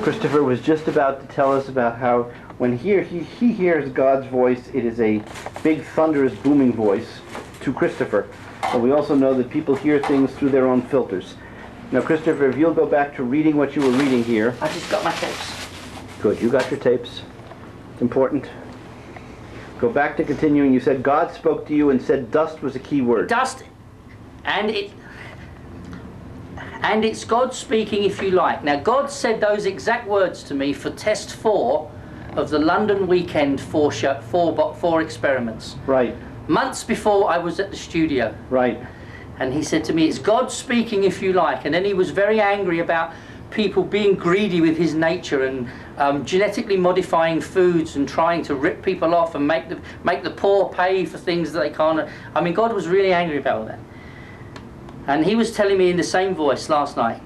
Christopher was just about to tell us about how when he hears God's voice, it is a big, thunderous, booming voice to Christopher. But we also know that people hear things through their own filters. Now, Christopher, if you'll go back to reading what you were reading here. I just got my tapes. Good, you got your tapes. It's important. Go back to continuing. You said God spoke to you and said dust was a key word. Dust, and it's God speaking, if you like. Now, God said those exact words to me for test 4 of the London weekend 4 experiments. Right. Months before I was at the studio. Right. And he said to me, it's God speaking, if you like. And then he was very angry about people being greedy with his nature and genetically modifying foods and trying to rip people off and make the poor pay for things that they can't. I mean, God was really angry about all that. And he was telling me in the same voice last night,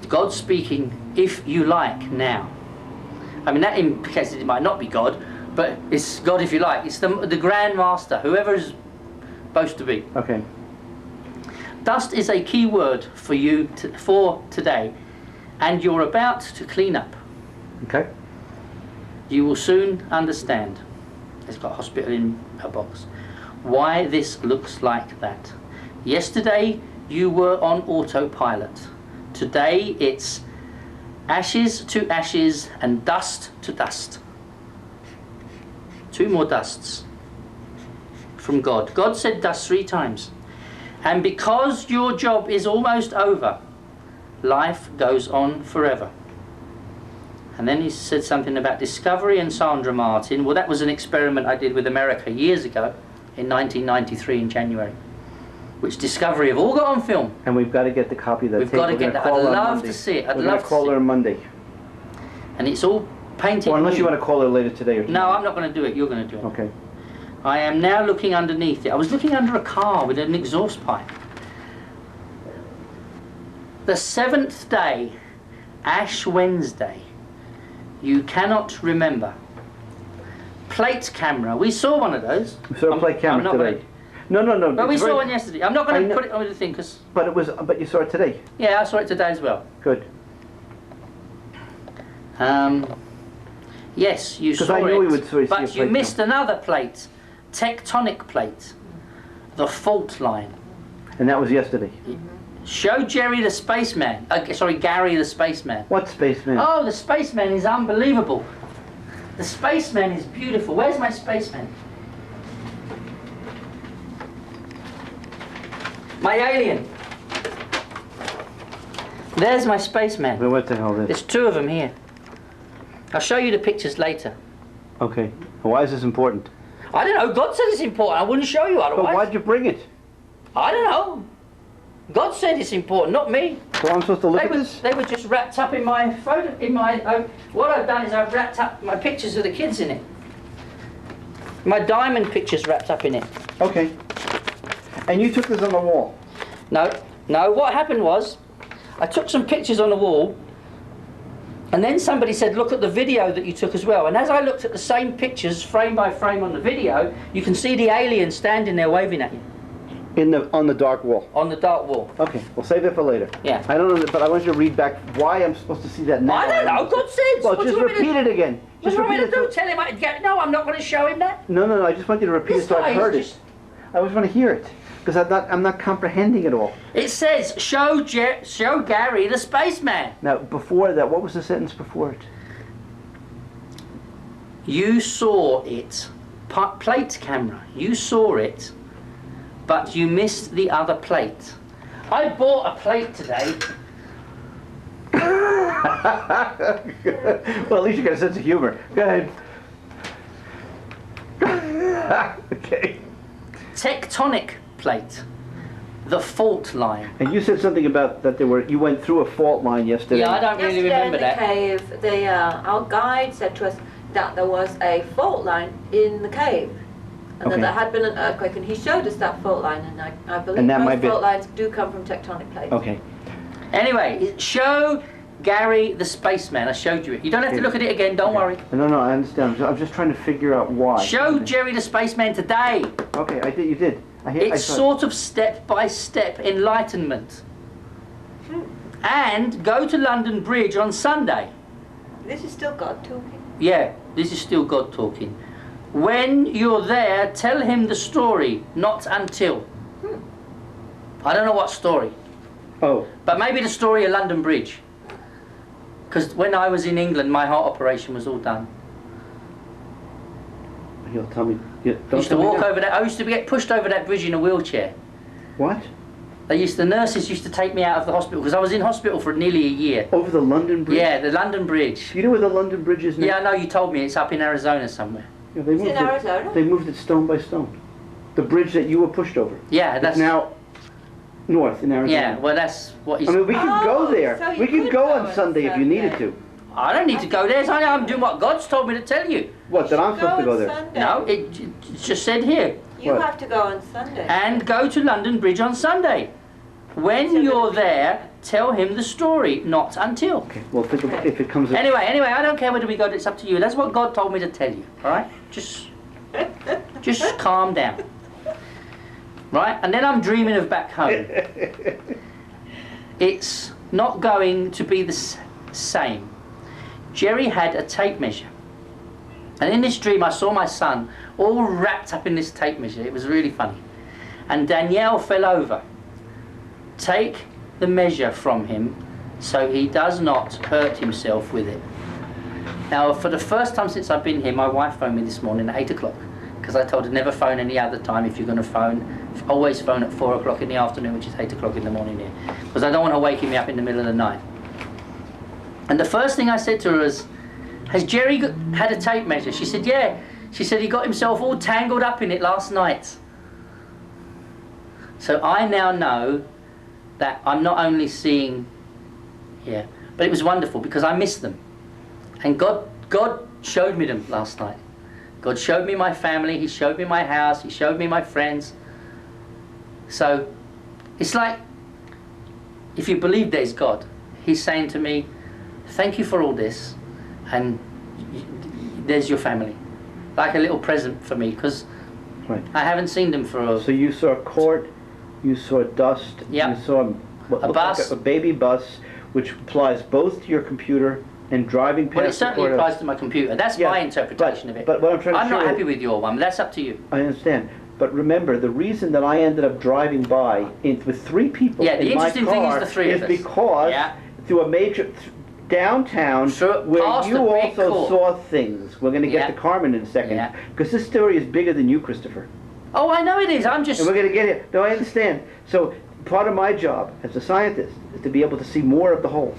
God speaking, if you like, now. I mean, that implicates it might not be God, but it's God, if you like. It's the Grand Master, whoever is supposed to be. Okay. Dust is a key word for you for today, and you're about to clean up. Okay. You will soon understand. It's got hospital in a box. Why this looks like that. Yesterday you were on autopilot. Today it's ashes to ashes and dust to dust. 2 more dusts from God. God said dust 3 times. And because your job is almost over, life goes on forever. And then he said something about Discovery and Sandra Martin. Well, that was an experiment I did with America years ago in 1993 in January, which Discovery have all got on film. And we've got to get the copy of that We've tape. got to get that. I'd love to see it. I'd love to call her on Monday. And it's all painted. Or unless you want to call her later today or tomorrow. No, I'm not going to do it. You're going to do it. Okay. I am now looking underneath it. I was looking under a car with an exhaust pipe. The 7th day, Ash Wednesday, you cannot remember. Plate camera. We saw one of those. We saw a plate camera today. No. But we saw one yesterday. I'm not going to put it on the thing because. But you saw it today. Yeah, I saw it today as well. Good. Yes, you saw it. Because I knew we would see a plate. But you missed another plate, tectonic plate, the fault line. And that was yesterday. Show Jerry the spaceman. Sorry, Gary the spaceman. What spaceman? Oh, the spaceman is unbelievable. The spaceman is beautiful. Where's my spaceman? My alien. There's my spaceman. Well, what the hell is this? There's 2 of them here. I'll show you the pictures later. Okay. Why is this important? I don't know. God said it's important. I wouldn't show you otherwise. But why'd you bring it? I don't know. God said it's important, not me. So I'm supposed to look at this? They were just wrapped up in my photo. What I've done is I've wrapped up my pictures of the kids in it. My diamond pictures wrapped up in it. Okay. And you took this on the wall? No. What happened was, I took some pictures on the wall, and then somebody said, look at the video that you took as well. And as I looked at the same pictures, frame by frame on the video, you can see the alien standing there waving at you. On the dark wall? On the dark wall. Okay, we'll save it for later. Yeah. I don't know, but I want you to read back why I'm supposed to see that now. I don't know, God said. Well, just repeat it again. What do you want me to do? Tell him no, I'm not going to show him that. No, I just want you to repeat it so I've heard it. I just want to hear it, because I'm not comprehending it all. It says, show Gary the spaceman. Now, before that, what was the sentence before it? You saw it. Plate camera. You saw it, but you missed the other plate. I bought a plate today. Well, at least you got a sense of humor. Go ahead. Okay. Tectonic plate. The fault line. And you said something about that you went through a fault line yesterday. Yeah, I don't really remember that. In the cave, our guide said to us that there was a fault line in the cave. And that there had been an earthquake, and he showed us that fault line, and I believe most fault lines do come from tectonic plates. Okay. Anyway, show Gary the spaceman. I showed you it. You don't have to look at it again, don't worry. No, I understand. I'm just trying to figure out why. Show Jerry the spaceman today. Okay, you did. It's sort of step-by-step enlightenment. And go to London Bridge on Sunday. This is still God talking. Yeah, this is still God talking. When you're there, tell him the story, not until. I don't know what story. Oh. But maybe the story of London Bridge. Because when I was in England, my heart operation was all done. He'll tell me. Yeah, I used to walk over that. I used to get pushed over that bridge in a wheelchair. What? The nurses used to take me out of the hospital because I was in hospital for nearly a year. Over the London Bridge? Yeah, the London Bridge. You know where the London Bridge is now? Yeah, I know, you told me. It's up in Arizona somewhere. Yeah, they moved in Arizona? They moved it stone by stone. The bridge that you were pushed over. Yeah, that's... It's now north in Arizona. Yeah, well, that's what he's... I mean, we could go there. So we could go on Sunday if you needed to. I don't need to go there. I'm doing what God's told me to tell you. What, that I'm supposed to go there? Sunday. No, it just said here. You What? have to go on Sunday. And go to London Bridge on Sunday. When you're there, tell him the story, not until. Okay, well, if it comes... Anyway, I don't care whether we go, it's up to you. That's what God told me to tell you, all right? Just calm down. Right? And then I'm dreaming of back home. It's not going to be the same. Jerry had a tape measure. And in this dream, I saw my son all wrapped up in this tape measure. It was really funny. And Danielle fell over. Take the measure from him so he does not hurt himself with it. Now, for the first time since I've been here, my wife phoned me this morning at 8 o'clock because I told her never phone any other time. If you're going to phone, always phone at 4 o'clock in the afternoon, which is 8 o'clock in the morning here, because I don't want her waking me up in the middle of the night. And the first thing I said to her was, has Jerry had a tape measure? She said, yeah. She said he got himself all tangled up in it last night. So I now know that I'm not only seeing here, but it was wonderful because I missed them. And God showed me them last night. God showed me my family, He showed me my house, He showed me my friends. So it's like, if you believe there's God, He's saying to me, thank you for all this, and there's your family. Like a little present for me, because Right. I haven't seen them for a... So you saw court, you saw dust, Yep. you saw what A looked bus. like a baby bus, which applies both to your computer and driving past Well, it the certainly courthouse. applies to my computer. That's Yeah, my interpretation of it. But what I'm trying to I'm show not you- happy with your one, but that's up to you. I understand. But remember, the reason that I ended up driving by with three people Yeah, the in my interesting thing is car the three of us. because Yeah. through a major downtown where past you the big also court. saw things. We're going to get Yeah. to Carmen in a second Yeah. because this story is bigger than you, Christopher. Oh, I know it is. I'm just... And we're going to get it. No, I understand. So part of my job as a scientist is to be able to see more of the whole.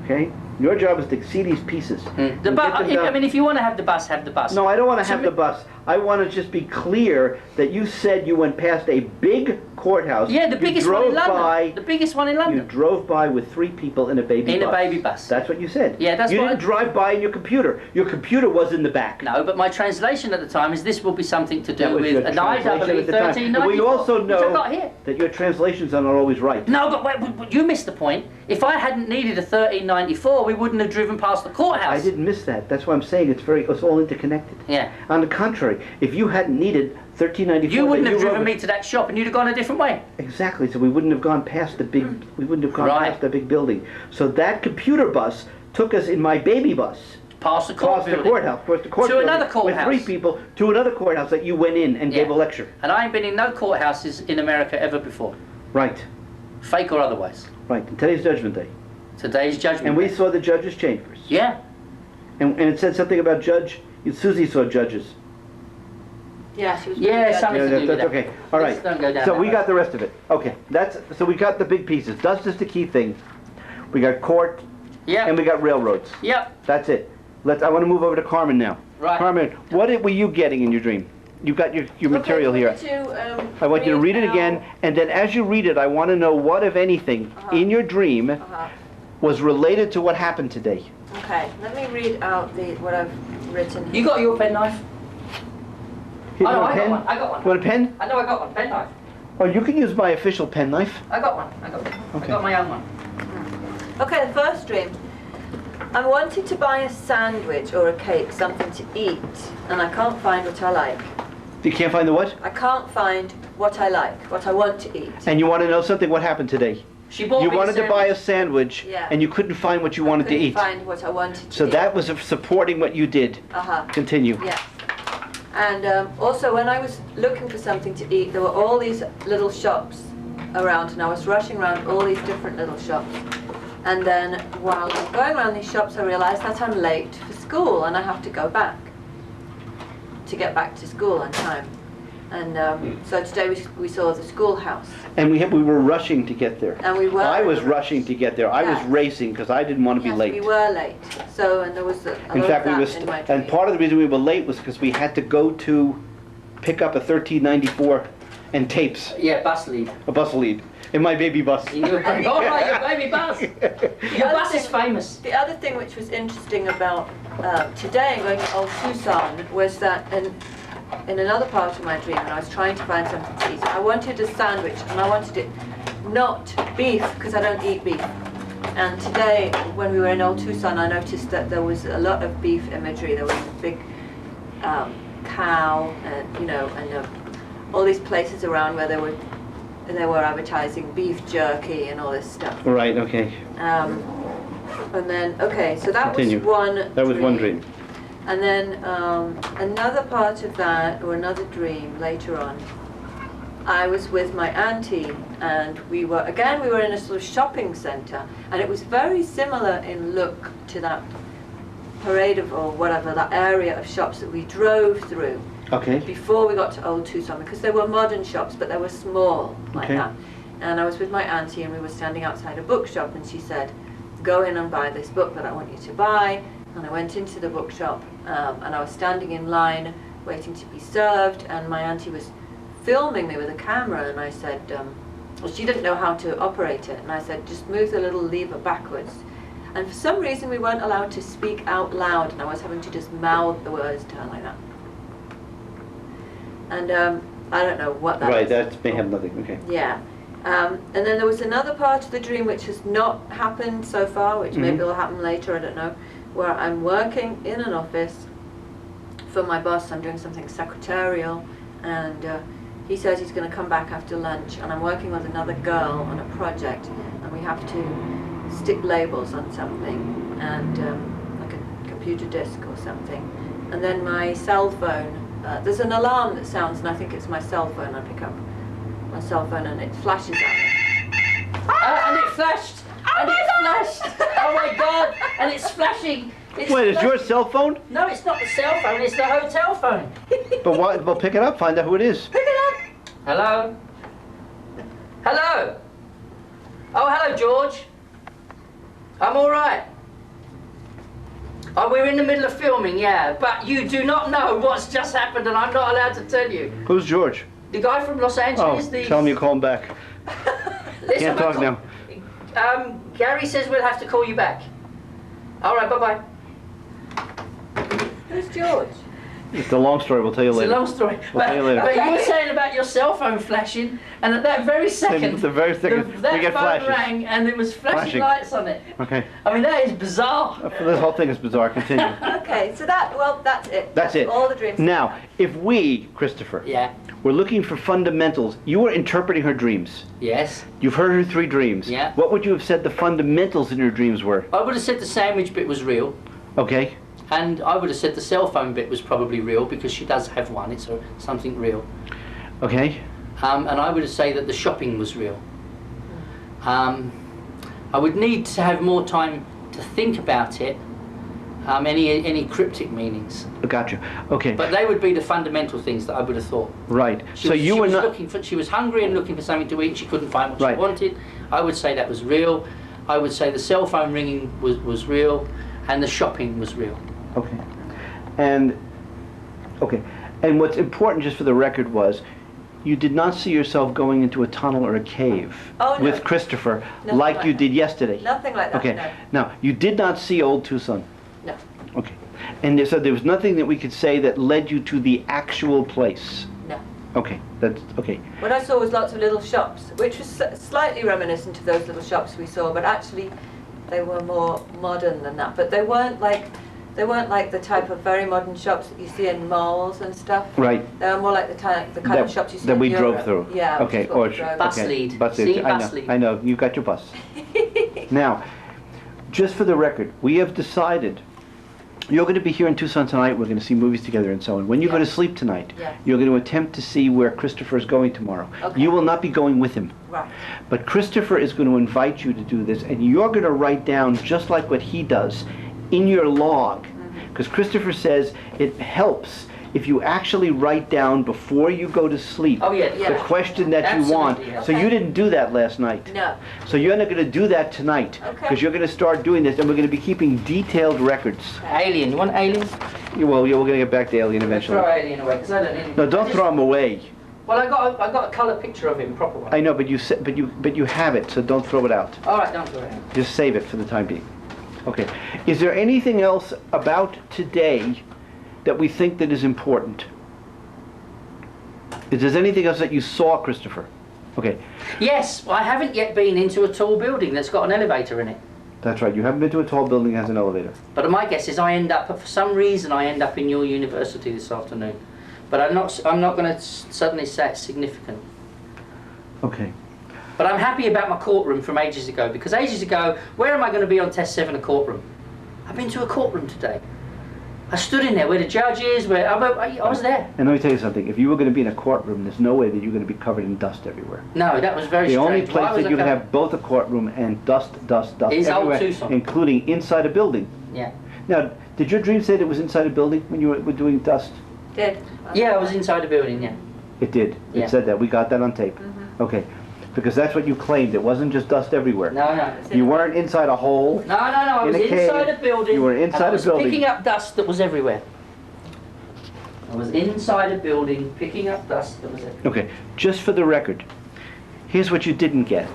Okay? Your job is to see these pieces. The and bu- get them I down. mean, if you want to have the bus, have the bus. No, I don't want to So have me- the bus. I want to just be clear that you said you went past a big courthouse. Yeah, the You biggest one in drove London. by- The biggest one in You London. drove by with three people in a baby bus. In a baby bus. That's what you said. Yeah, that's You what didn't I- drive by in your computer. Your computer was in the back. No, but my translation at the time is this will be something to That do was with your an translation IW at the time. 1394, And we also which I've know got here. that your translations are not always right. No, but wait, you missed the point. If I hadn't needed a 1394, we wouldn't have driven past the courthouse. I didn't miss that. That's why I'm saying it's all interconnected. Yeah. On the contrary, if you hadn't needed 1394, You wouldn't then have driven rode- me to that shop and you'd have gone a different way. Exactly. So we wouldn't have gone past the big. We wouldn't have gone Right. past the big building. So that computer bus took us in my baby bus. Past the court Past the building. courthouse, past the court To building, another courthouse. with three people to another courthouse that you went in and Yeah. gave a lecture. And I ain't been in no courthouses in America ever before. Right, Fake or otherwise. right. And today's Judgment Day, Today's judgment. and we day. saw the judges' chambers. Yeah. And it said something about judge. Susie saw judges. Yeah, she was. Yeah, really good. something to do with that's that. okay. All right. Let's don't go down So that we road. got the rest of it. Okay. So we got the big pieces. Dust is the key thing. We got court Yep. and we got railroads. Yep. That's it. I want to move over to Carmen now. Right. Carmen, what were you getting in your dream? You got your material Okay, here. I want you to read it out- again, and then as you read it, I want to know what, if anything, in your dream Uh-huh. was related to what happened today. Okay, let me read out what I've written here. You got your penknife? Here, Oh, you no, want a I got pen? one. I got one. You want a pen? I know I got one. Penknife. Oh, you can use my official penknife. I got one. I got one. Okay. I got my own one. Okay, the first dream. I'm wanting to buy a sandwich or a cake, something to eat, and I can't find what I like. You can't find the what? I can't find what I like, what I want to eat. And you want to know something? What happened today? She bought You me a wanted to buy a sandwich. sandwich, Yeah. and you couldn't find what you wanted to eat. Couldn't find what I wanted to So eat. that was supporting what you did. Continue. Yeah. And also when I was looking for something to eat, there were all these little shops around, and I was rushing around all these different little shops. And then while I was going around these shops, I realized that I'm late for school and I have to go back to get back to school on time. And so today we saw the schoolhouse. And we were rushing to get there. And we were. I was rushing to get there. I was Yeah. racing because I didn't want to be Yes, late. we were late. So, and there was a In lot fact, of we that were, in my and dream. part of the reason we were late was because we had to go to pick up a 1394 and tapes, Yeah, bus lead. a bus lead, in my baby bus. Oh, right, your baby bus. Your other bus is thing- famous. The other thing which was interesting about today going to Old Tucson was that in another part of my dream, when I was trying to find something to eat, I wanted a sandwich, and I wanted it not beef, because I don't eat beef. And today, when we were in Old Tucson, I noticed that there was a lot of beef imagery. There was a big cow, and all these places around where they were advertising beef jerky and all this stuff. Right, okay. And then, okay, so that Continue. was one That was one dream. And then another part of that, or another dream later on, I was with my auntie, and we were in a sort of shopping center, and it was very similar in look to that parade of, or whatever, that area of shops that we drove through Okay. before we got to Old Tucson, because they were modern shops, but they were small like Okay. that. And I was with my auntie, and we were standing outside a bookshop, and she said, "Go in and buy this book that I want you to buy." And I went into the bookshop, and I was standing in line waiting to be served, and my auntie was filming me with a camera, and I said, well, she didn't know how to operate it, and I said, just move the little lever backwards. And for some reason we weren't allowed to speak out loud, and I was having to just mouth the words to her like that. And I don't know what that Right, was. that may have nothing, okay. Yeah. And then there was another part of the dream which has not happened so far, which maybe will happen later, I don't know, where I'm working in an office for my boss. I'm doing something secretarial, and he says he's going to come back after lunch, and I'm working with another girl on a project, and we have to stick labels on something, and like a computer disk or something. And then my cell phone, there's an alarm that sounds, and I think it's my cell phone. I pick up my cell phone and it flashes at me. And it flashed. And it flashed. Oh my God! And it's flashing. It's Wait, is flashing. your cell phone? No, it's not the cell phone. It's the hotel phone. But why? Well, pick it up, find out who it is. Pick it up. Hello. Hello. Oh, hello, George. I'm all right. Oh, we're in the middle of filming, yeah. But you do not know what's just happened, and I'm not allowed to tell you. Who's George? The guy from Los Angeles. Oh, tell him you call him back. Listen, Can't talk now. Gary says we'll have to call you back. All right, bye-bye. Who's George? It's a long story, we'll tell you It's a later. long story. We'll tell you later. But you were saying about your cell phone flashing, and at that very second, The very second, that we get phone flashes. rang, and it was flashing Flashing. lights on it. Okay. I mean, that is bizarre. This whole thing is bizarre. Continue. Okay, so that's it. That's it. All the dreams. Now, if we, Christopher, Yeah. were looking for fundamentals, you were interpreting her dreams. Yes. You've heard her 3 dreams. Yeah. What would you have said the fundamentals in your dreams were? I would have said the sandwich bit was real, Okay. and I would have said the cell phone bit was probably real because she does have one. It's something real. Okay. And I would say that the shopping was real. I would need to have more time to think about it. Any cryptic meanings, Gotcha. Okay. but they would be the fundamental things that I would have thought. Right. She So was, you she were was not. looking for. She was hungry and looking for something to eat. And she couldn't find what Right. she wanted. I would say that was real. I would say the cell phone ringing was real, and the shopping was real. Okay. And what's important, just for the record, was you did not see yourself going into a tunnel or a cave Oh, no. with Christopher Nothing like like you that. did yesterday. Nothing like that. Okay. No. Now, you did not see Old Tucson. No. Okay. And so there was nothing that we could say that led you to the actual place. No. Okay. That's okay. What I saw was lots of little shops, which was slightly reminiscent of those little shops we saw, but actually they were more modern than that. But they weren't like They weren't like the type of very modern shops that you see in malls and stuff. Right. They were more like the kind of shops you see that in we Europe. drove through. Yeah. Okay. Or Bus lead. Bus See, lead. bus lead. I know. You got your bus. Now, just for the record, we have decided you're going to be here in Tucson tonight. We're going to see movies together and so on. When you go to sleep tonight, you're going to attempt to see where Christopher is going tomorrow. Okay. You will not be going with him. Right. But Christopher is going to invite you to do this, and you're going to write down just like what he does in your log. Because Christopher says it helps if you actually write down before you go to sleep the question that you want. Absolutely, So you didn't do that last night. No. So you're not going to do that tonight. Because you're going to start doing this, and we're going to be keeping detailed records. Alien. You want Alien? Well, yeah, we're going to get back to Alien eventually. Throw Alien away, because I don't need. No, don't throw him away. Well, I got a colour picture of him, proper one. I know, but you have it, so don't throw it out. All right, don't throw it out. Just save it for the time being. Okay. Is there anything else about today that we think that is important? Is there anything else that you saw, Christopher? Okay. Yes, I haven't yet been into a tall building that's got an elevator in it. That's right. You haven't been to a tall building that has an elevator. But my guess is for some reason I end up in your university this afternoon. But I'm not going to suddenly say it's significant. Okay. But I'm happy about my courtroom from ages ago, because ages ago, where am I going to be on test 7, a courtroom? I've been to a courtroom today. I stood in there where the judge is, where I was there. And let me tell you something. If you were going to be in a courtroom, there's no way that you're going to be covered in dust everywhere. No, that was very The strange. only place that you can have both a courtroom and dust is everywhere, old Tucson. including inside a building. Yeah. Now, did your dream say that it was inside a building when you were doing dust? Did. Yeah, I was inside a building, yeah. It did. Yeah. It said that. We got that on tape. Okay. Because that's what you claimed. It wasn't just dust everywhere. No. You weren't inside a hole. No, I was inside a building. You were inside a building. I was picking up dust that was everywhere. I was inside a building picking up dust that was everywhere. Okay. Just for the record, here's what you didn't get.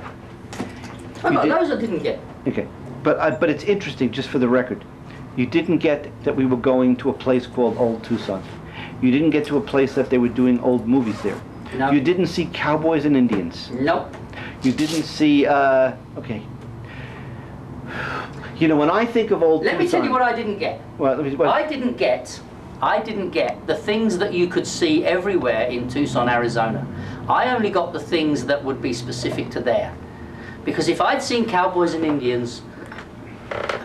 I got those I didn't get. Okay. But it's interesting, just for the record. You didn't get that we were going to a place called Old Tucson. You didn't get to a place that they were doing old movies there. No. You didn't see cowboys and Indians. Nope. You didn't see, okay. You know, when I think of Old Tucson... Let me tell you what I didn't get. Well, I didn't get the things that you could see everywhere in Tucson, Arizona. I only got the things that would be specific to there. Because if I'd seen cowboys and Indians,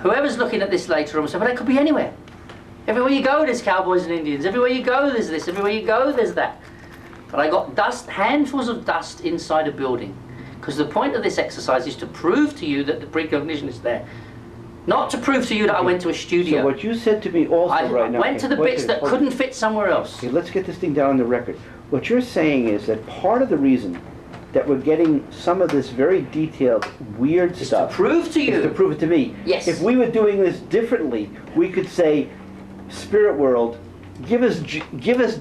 whoever's looking at this later on would say, but it could be anywhere. Everywhere you go, there's cowboys and Indians. Everywhere you go, there's this. Everywhere you go, there's that. But I got dust, handfuls of dust inside a building. Because the point of this exercise is to prove to you that the precognition is there. Not to prove to you that I went to a studio. So what you said to me also right now... I went to the bits that couldn't fit somewhere else. Okay, let's get this thing down on the record. What you're saying is that part of the reason that we're getting some of this very detailed, weird stuff... to prove to you. Is to prove it to me. Yes. If we were doing this differently, we could say, Spirit World, give us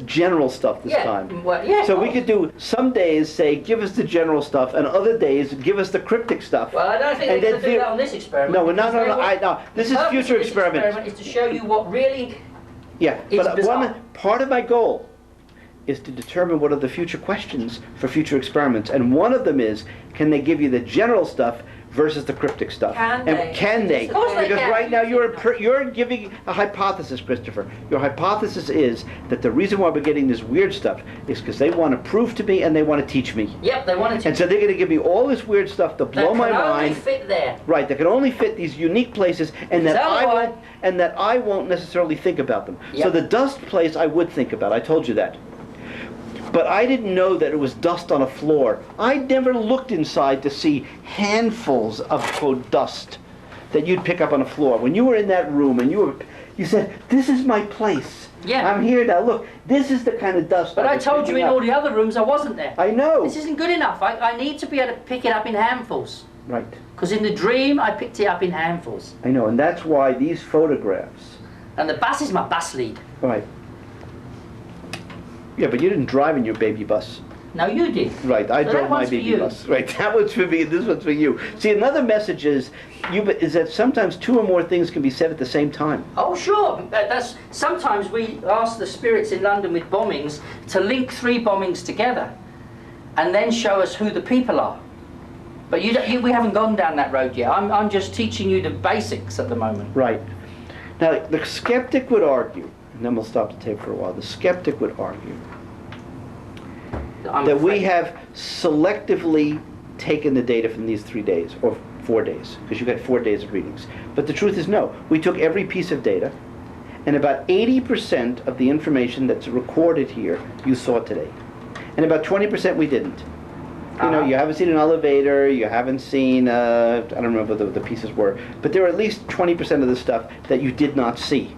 general stuff this time. Well, yeah. So we could do some days say, give us the general stuff, and other days, give us the cryptic stuff. Well, I don't think they're going to do that on this experiment. No, we're not. No, this is future experiment. The experiment is to show you what really. Yeah, but bizarre. part of my goal is to determine what are the future questions for future experiments, and one of them is, can they give you the general stuff versus the cryptic stuff? Can they? Can they? Of course they Because can. right now you're giving a hypothesis, Christopher. Your hypothesis is that the reason why we're getting this weird stuff is because they want to prove to me and they want to teach me. Yep, they want to teach. And so they're going to give me all this weird stuff to blow my That can only mind. fit there. Right, that can only fit these unique places, and that Otherwise- I won't necessarily think about them. So Yep. the dust place I would think about. I told you that. But I didn't know that it was dust on a floor. I never looked inside to see handfuls of quote dust that you'd pick up on a floor. When you were in that room and you said, "This is my place. Yeah. I'm here now. Look, this is the kind of dust." But I was told you picking in up." all the other rooms I wasn't there. I know. This isn't good enough. I need to be able to pick it up in handfuls. Right. Because in the dream, I picked it up in handfuls. I know, and that's why these photographs. And the bus is my bus lead. Right. Yeah, but you didn't drive in your baby bus. No, you did. Right, I So drove that my one's for baby you. bus. Right, that one's for me, this one's for you. See, another message is that sometimes two or more things can be said at the same time. Oh, sure. That's sometimes we ask the spirits in London with bombings to link 3 bombings together, and then show us who the people are. But we haven't gone down that road yet. I'm just teaching you the basics at the moment. Right. Now, the skeptic would argue, and then we'll stop the tape for a while, the skeptic would argue that we have selectively taken the data from these 3 days, or 4 days, because you got 4 days of readings. But the truth is no. We took every piece of data, and about 80% of the information that's recorded here you saw today. And about 20% we didn't. You know, you haven't seen an elevator, you haven't seen, I don't remember what the pieces were, but there are at least 20% of the stuff that you did not see.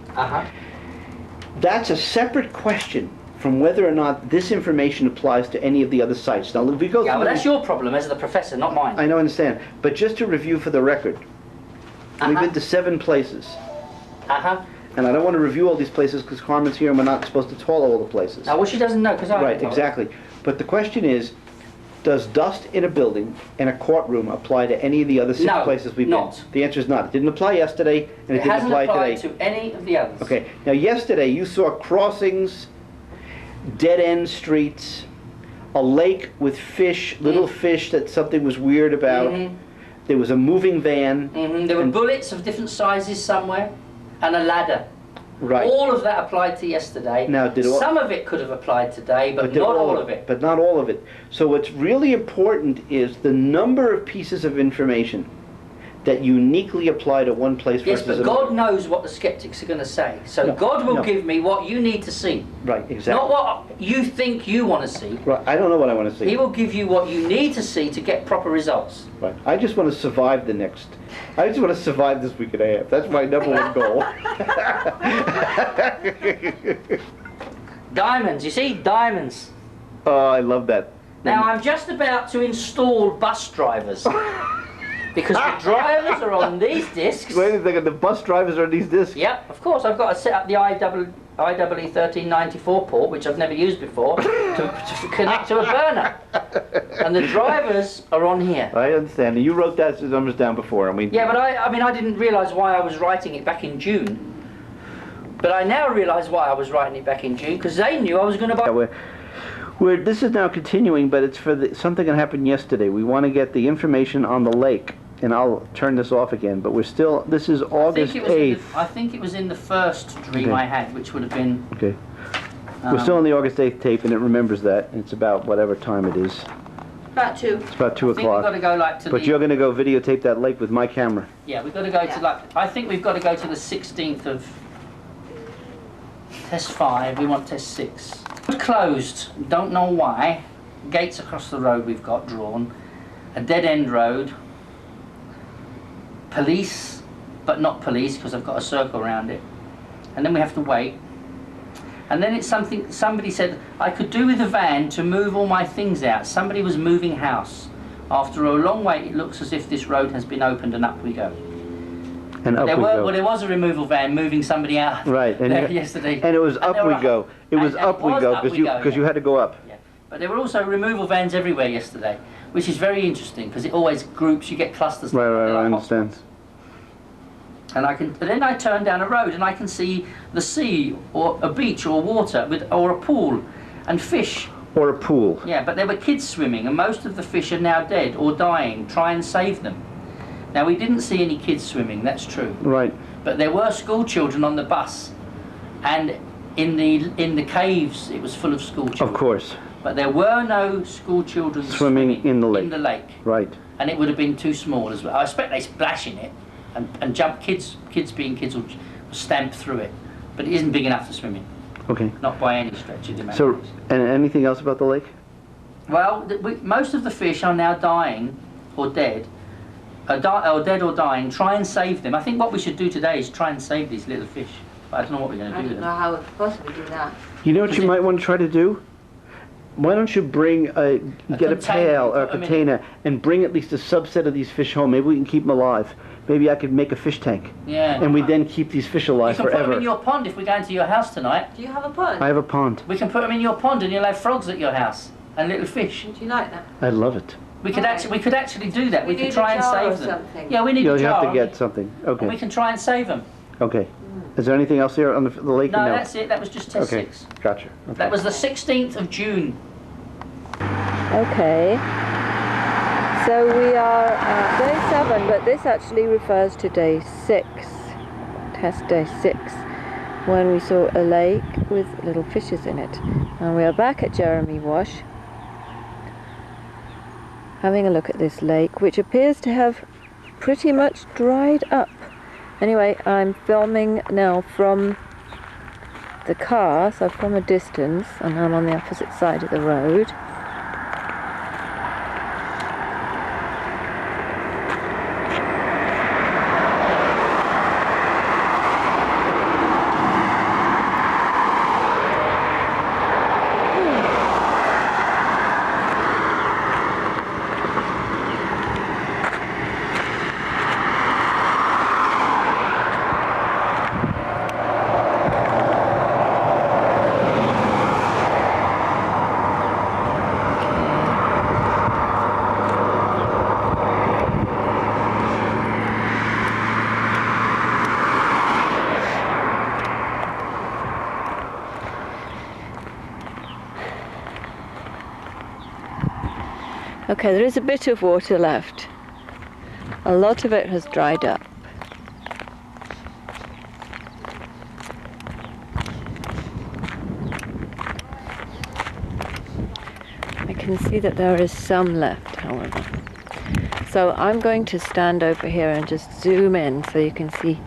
That's a separate question from whether or not this information applies to any of the other sites. Now, if we go but that's your problem as the professor, not mine. I know, understand. But just to review for the record, we've been to 7 places. And I don't want to review all these places because Carmen's here and we're not supposed to tell all the places. Now, well, she doesn't know because I Right, exactly. But the question is, does dust in a building, in a courtroom, apply to any of the other 6 places we've been? The answer is not. It didn't apply yesterday, and it didn't apply today. It hasn't applied to any of the others. Okay. Now, yesterday you saw crossings, dead-end streets, a lake with fish, little fish that something was weird about. There was a moving van. There were bullets of different sizes somewhere, and a ladder. Right. All of that applied to yesterday. Now, some of it could have applied today, but not all of it. But not all of it. So what's really important is the number of pieces of information that uniquely apply to one place versus another. Yes, but God knows what the skeptics are going to say. So God will give me what you need to see. Right, exactly. Not what you think you want to see. Right, I don't know what I want to see. He will give you what you need to see to get proper results. Right. I just want to survive I just want to survive this week and a half. That's my number one goal. Diamonds, you see? Diamonds. Oh, I love that. Now, I'm just about to install bus drivers. Because the drivers are on these discs. Wait a second, the bus drivers are on these discs? Yep, of course. I've got to set up the IEEE 1394 port, which I've never used before, to connect to a burner. And the drivers are on here. I understand. You wrote that numbers down before. Yeah, but I mean, I didn't realise why I was writing it back in June. But I now realise why I was writing it back in June, because they knew I was going to buy... This is now continuing, but it's for something that happened yesterday. We want to get the information on the lake. And I'll turn this off again, but we're still, this is August 8th. I think it was in the first dream I had, which would have been... Okay. We're still on the August 8th tape, and it remembers that. And it's about whatever time it is. About 2. It's about 2 o'clock. I think we've got to go like to But you're going to go videotape that lake with my camera. Yeah, we've got to go to like... I think we've got to go to the 16th of... Test 5, we want test 6. Closed, don't know why. Gates across the road we've got drawn. A dead-end road. Police, but not police because I've got a circle around it. And then we have to wait. And then it's something, somebody said, I could do with a van to move all my things out. Somebody was moving house. After a long wait, it looks as if this road has been opened and up we go. And up we go. Well, there was a removal van moving somebody out there yesterday. And it was up we go. It was up we go because you had to go up. Yeah. But there were also removal vans everywhere yesterday, which is very interesting because it always groups, you get clusters. Right, I understand. And then I turn down a road and I can see the sea or a beach or water or a pool and fish. Or a pool. Yeah, but there were kids swimming and most of the fish are now dead or dying. Try and save them. Now we didn't see any kids swimming, that's true. Right. But there were school children on the bus and in the caves it was full of school children. Of course. But there were no school children swimming in the lake. In the lake. Right. And it would have been too small as well. I expect they splash in it. And jump, kids being kids will stamp through it, but it isn't big enough to swim in. Okay. Not by any stretch of the imagination. So, and anything else about the lake? Well, most of the fish are now dying or dead, or dead or dying. Try and save them. I think what we should do today is try and save these little fish. But I don't know what we're going to do with them. I don't know how we could possibly do that. You know what you might want to try to do? Why don't you get a pail or a container and bring at least a subset of these fish home? Maybe we can keep them alive. Maybe I could make a fish tank. Yeah. And we then keep these fish alive forever. You can put them in your pond if we go into your house tonight. Do you have a pond? I have a pond. We can put them in your pond and you'll have frogs at your house and little fish. Would you like that? I love it. We could actually do that. We could try and save them. Something. Yeah, we need a jar. You have to get something. Okay. And we can try and save them. Okay. Is there anything else here on the lake? No, that's it. That was just test 6. Gotcha. Okay. That was the 16th of June. Okay. So we are day 7, but this actually refers to day 6. test day 6, when we saw a lake with little fishes in it. And we are back at Jeremy Wash, having a look at this lake, which appears to have pretty much dried up. Anyway, I'm filming now from the car, so from a distance, and I'm on the opposite side of the road. Okay, there is a bit of water left. A lot of it has dried up. I can see that there is some left, however. So I'm going to stand over here and just zoom in so you can see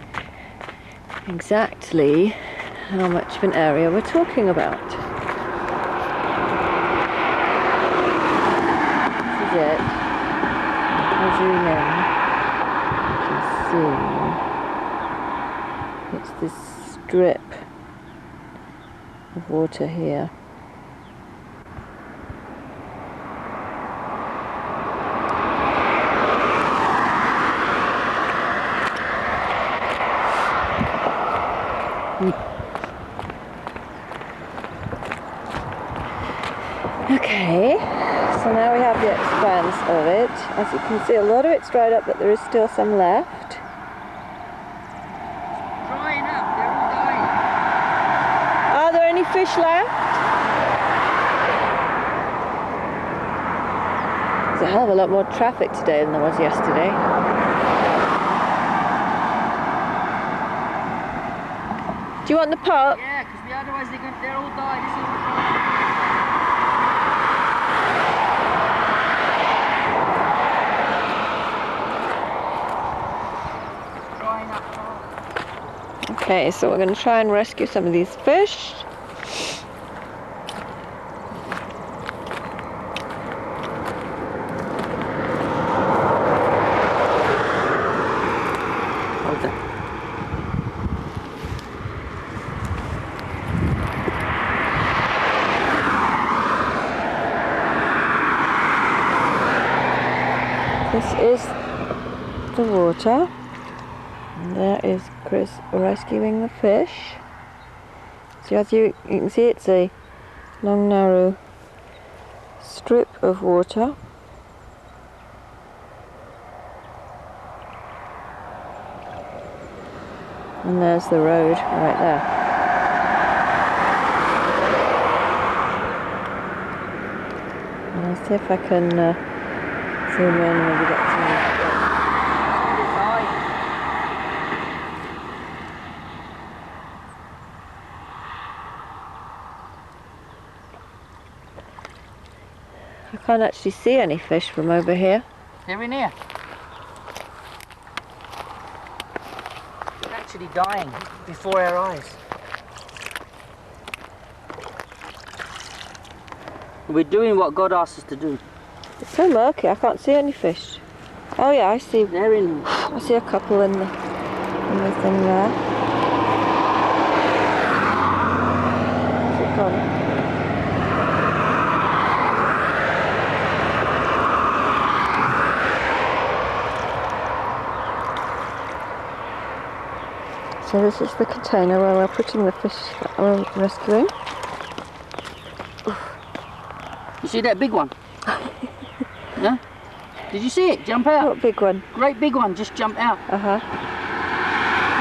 exactly how much of an area we're talking about. It. I'll zoom in. You can see it's this strip of water here. Okay. So now we have the expanse of it. As you can see, a lot of it's dried up, but there is still some left. Drying up, they're all dying. Are there any fish left? There's a hell of a lot more traffic today than there was yesterday. Do you want the pot? Yeah, because otherwise they're all dying. This is all dry. Okay, so we're going to try and rescue some of these fish. Okay. This is the water. And there is Chris rescuing the fish. So as you can see, it's a long, narrow strip of water. And there's the road right there. And I'll see if I can zoom in and maybe get some. I can't actually see any fish from over here. They're in here. They're actually dying before our eyes. We're doing what God asked us to do. It's so murky, I can't see any fish. Oh yeah, I see. They're in. I see a couple in the thing there. Where's it gone? So this is the container where we're putting the fish that we're rescuing. You see that big one? Yeah? Did you see it jump out? What big one? Great big one just jumped out. Uh-huh.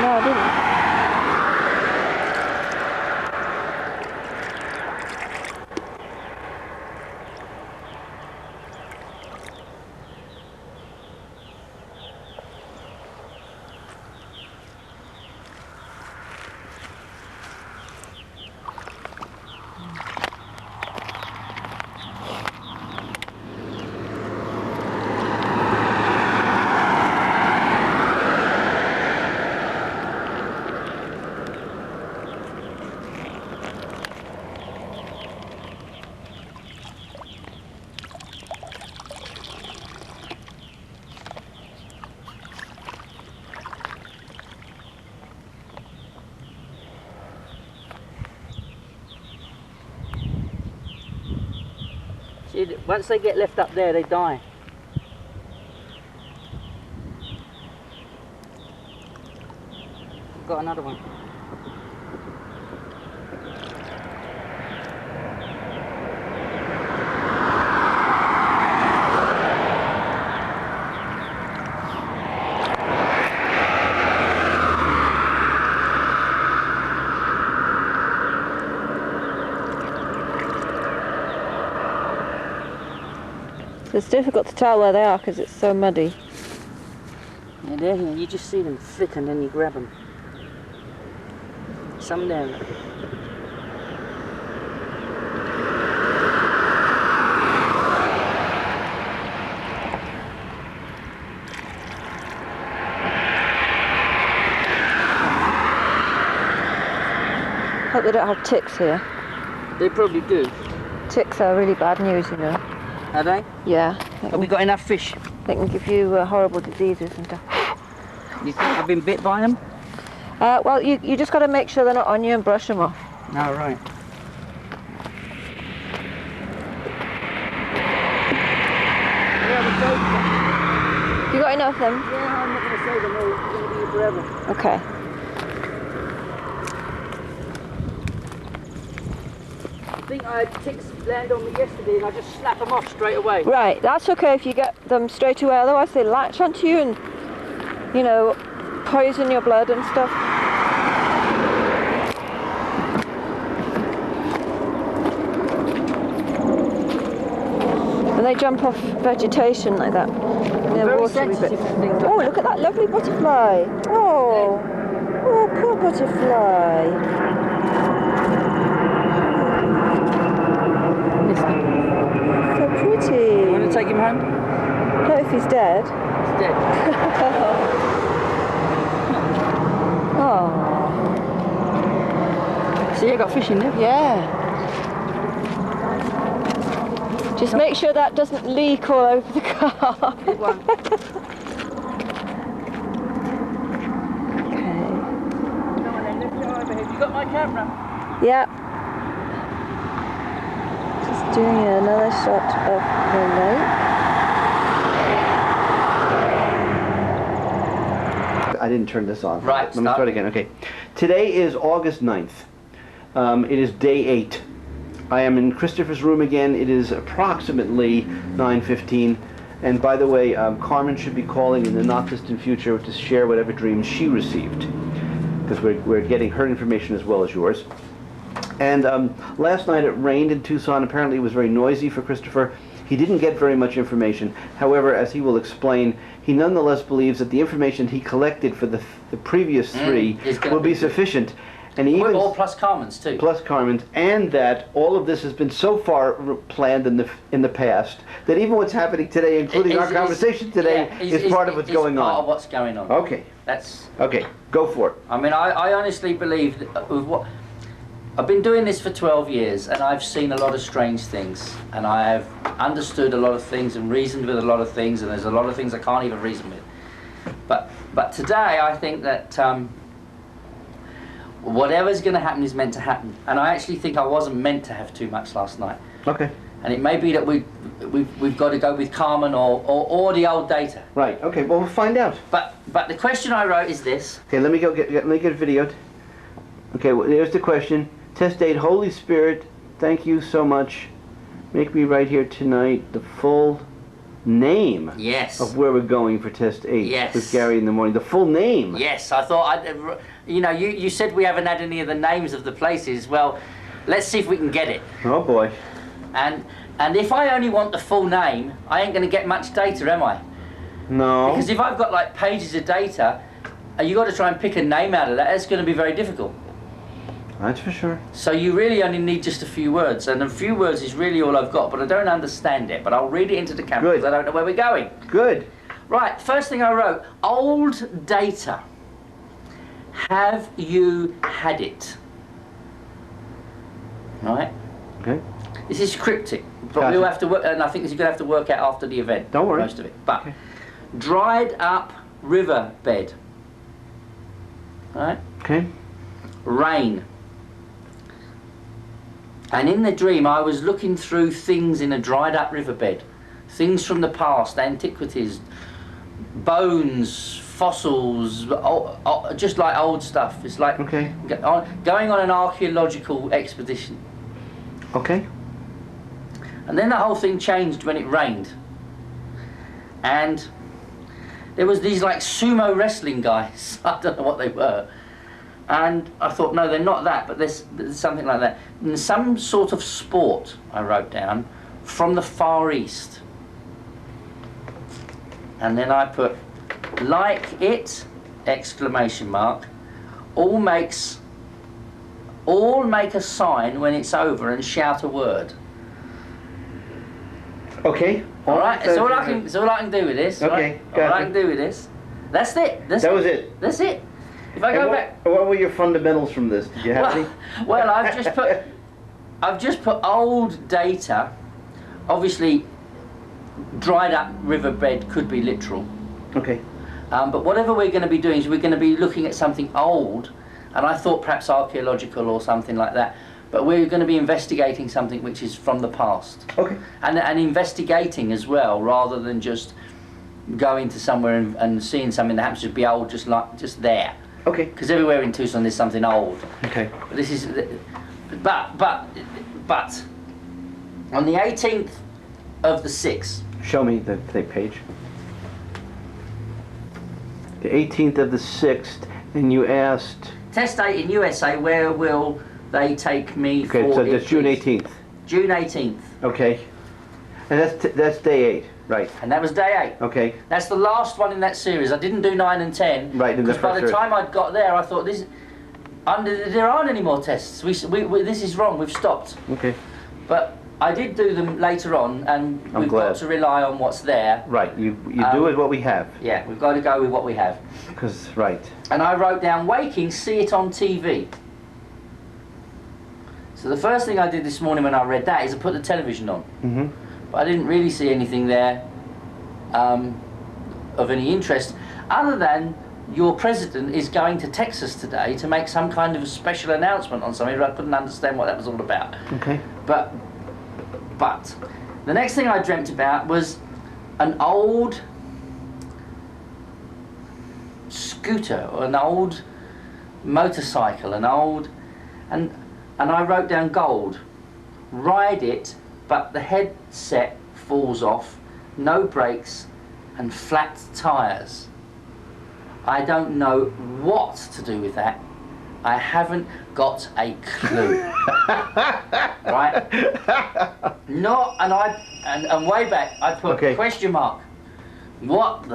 No, I didn't. once they get left up there, they die. Got another one. It's difficult to tell where they are because it's so muddy. Yeah, they're here. You just see them flick and then you grab them. Some there. Hope they don't have ticks here. They probably do. Ticks are really bad news, you know. Are they? Yeah. Have we got enough fish? They can give you horrible diseases and stuff. You think I've been bit by them? Well, you just got to make sure they're not on you and brush them off. No, right. You got enough of them? Yeah, I'm not going to save them all. It's going to be here forever. Okay. I think I had ticks land on me yesterday and I just snap them off straight away. Right, that's okay if you get them straight away, otherwise they latch onto you and, you know, poison your blood and stuff. And they jump off vegetation like that. They're Very watery sensitive bits. to things like Oh, look at that lovely butterfly. Oh, oh, poor butterfly. So pretty. You want to take him home? Not if he's dead. He's dead. Oh. See, I got fish in there. Yeah. Just make sure that doesn't leak all over the car. It won't. Okay. Come on then, let's go over here. You got my camera? Yeah. Just doing another shot of the lake. I didn't turn this on. Right, Let me stop. start again. Okay. Today is August 9th. It is day 8. I am in Christopher's room again. It is approximately 9:15. And by the way, Carmen should be calling in the not distant future to share whatever dreams she received, because we're getting her information as well as yours. And last night it rained in Tucson. Apparently it was very noisy for Christopher. He didn't get very much information. However, as he will explain, he nonetheless believes that the information he collected for the previous 3 will be sufficient. And even All plus Carmen's too. plus Carmen's, and that all of this has been so far planned in the past that even what's happening today, including our conversation today, is part of what's going on. Part of what's going on. Okay. That's. Okay. Go for it. I mean, I honestly believe that with what I've been doing this for 12 years, and I've seen a lot of strange things, and I have understood a lot of things and reasoned with a lot of things, and there's a lot of things I can't even reason with. But today, I think that. Whatever's going to happen is meant to happen, and I actually think I wasn't meant to have too much last night. Okay. And it may be that we've got to go with Carmen or the old data. Right. Okay. Well, we'll find out. But the question I wrote is this. Okay. Let me get it videoed. Okay. Well, there's the question. Test date. Holy Spirit, thank you so much. Make me right here tonight the full name. Yes. Of where we're going for test 8. Yes. With Gary in the morning. The full name. Yes. I thought you said we haven't had any of the names of the places. Well, let's see if we can get it. Oh boy. And if I only want the full name, I ain't going to get much data, am I? No. Because if I've got like pages of data, you got to try and pick a name out of that. It's going to be very difficult. That's for sure. So you really only need just a few words, and a few words is really all I've got, but I don't understand it, but I'll read it into the camera because I don't know where we're going. Good. Right, first thing I wrote, old data. Have you had it? Right? Okay. This is cryptic, but we'll have to work, and I think this is going to have to work out after the event. Don't worry. Most of it. But, dried up river bed. Right? Okay. Rain. And in the dream, I was looking through things in a dried up riverbed, things from the past, antiquities, bones, fossils, just like old stuff. It's like going on an archaeological expedition. Okay. And then the whole thing changed when it rained. And there was these like sumo wrestling guys. I don't know what they were. And I thought, no, they're not that, but there's something like that. And some sort of sport, I wrote down, from the Far East. And then I put, like it, exclamation mark, all make a sign when it's over and shout a word. Okay. All right, it's all I can do with this. Okay, right? All I can do with this. That's it. That was it. That's it. If I go back. What were your fundamentals from this? Did you have any? Well, I've just put old data. Obviously, dried up riverbed could be literal. Okay. But whatever we're going to be doing is we're going to be looking at something old, and I thought perhaps archaeological or something like that. But we're going to be investigating something which is from the past. Okay. And investigating as well, rather than just going to somewhere and seeing something that happens to be old, just there. Okay. Because everywhere in Tucson there's something old. Okay. But this is, but on the 18th of the 6th. Show me the page. The 18th of the 6th, and you asked. Test date in USA. Where will they take me for? Okay, so that's June 18th. June 18th. Okay. And that's day 8, right? And that was day 8. Okay. That's the last one in that series. I didn't do 9 and 10. Right. Because by the time I'd got there, I thought there aren't any more tests. This is wrong. We've stopped. Okay. But I did do them later on, and we've got to rely on what's there. Right. You do with what we have. Yeah, we've got to go with what we have. Because right. And I wrote down waking, see it on TV. So the first thing I did this morning when I read that is I put the television on. Mm-hmm. But I didn't really see anything there of any interest, other than your president is going to Texas today to make some kind of a special announcement on something, but I couldn't understand what that was all about. Okay. But the next thing I dreamt about was an old scooter or an old motorcycle, and I wrote down gold. Ride it, but the headset falls off, no brakes, and flat tyres. I don't know what to do with that. I haven't got a clue. Right? And way back I put question mark. What